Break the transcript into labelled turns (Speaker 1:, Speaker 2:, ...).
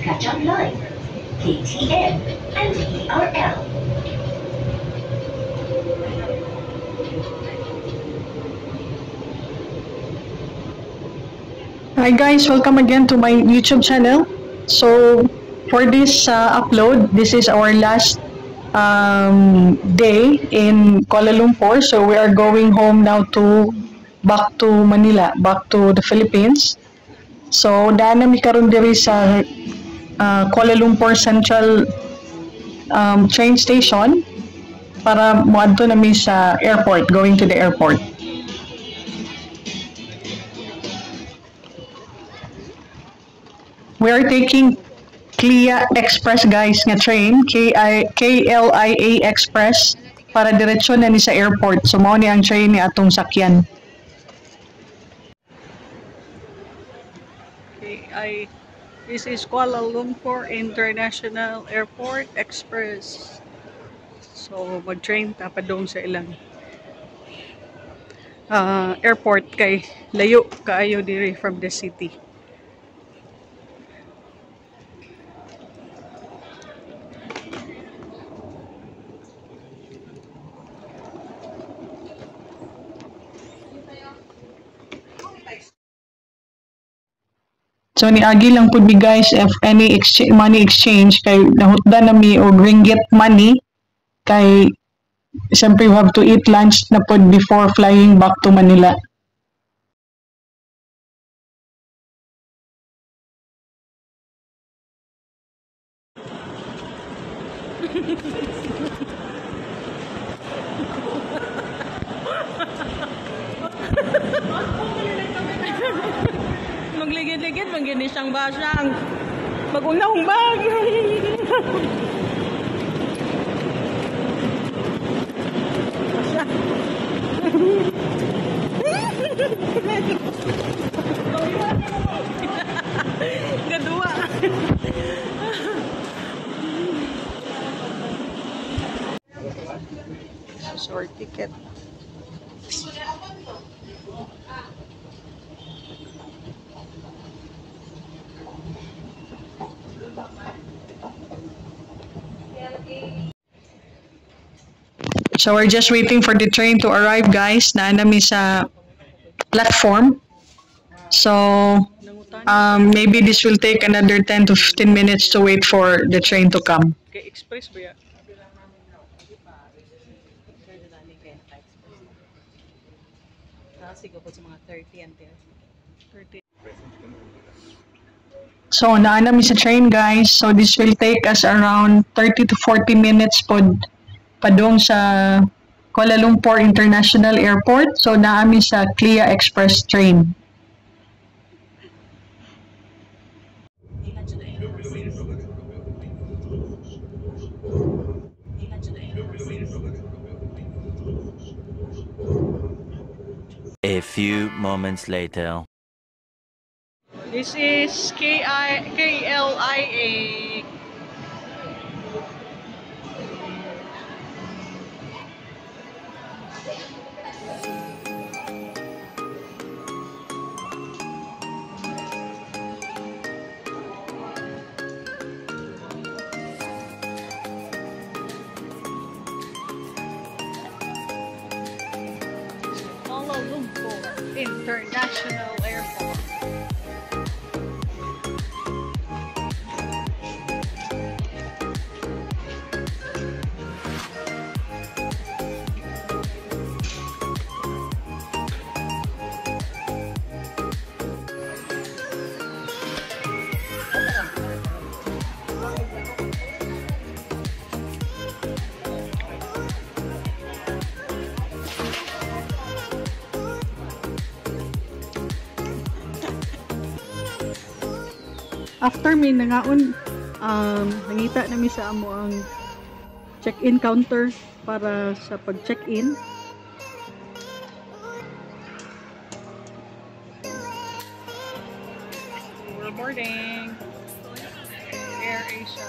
Speaker 1: catch up line, KTM and ERL.
Speaker 2: Hi guys, welcome again to my YouTube channel. So for this upload, this is our last day in Kuala Lumpur. So we are going home now back to Manila, back to the Philippines. So daan nami karon diri sa Kuala Lumpur Central train station para moadto nami sa airport, going to the airport. We are taking Clia Express guys nga train, KLIA Express para diretsyon na ni sa airport. So mao ni ang train ni atong sakyan. This is Kuala Lumpur International Airport Express. So mag-train ta padung sa ilang airport kay layo kaayo diri from the city. So niagi lang pud mi guys if any money exchange kay nahutdan na mi og ringgit money kay siyempre we have to eat lunch na pud before flying back to Manila. Magligid-ligid, magini siyang basyang. Mag-unahong-bag. Gadua. This is our ticket. So we're just waiting for the train to arrive guys. Naanami sa platform. So maybe this will take another 10 to 15 minutes to wait for the train to come. Okay, express ba yan? So naanami sa train guys. So this will take us around 30 to 40 minutes padung sa Kuala Lumpur International Airport. So naami sa Clia Express train.
Speaker 3: A few moments later.
Speaker 2: This is KLIA. Kuala Lumpur International Airport. After may nangaon, nangita namin sa amo ang check-in counter para sa pag-check-in. We're boarding. Air Asia.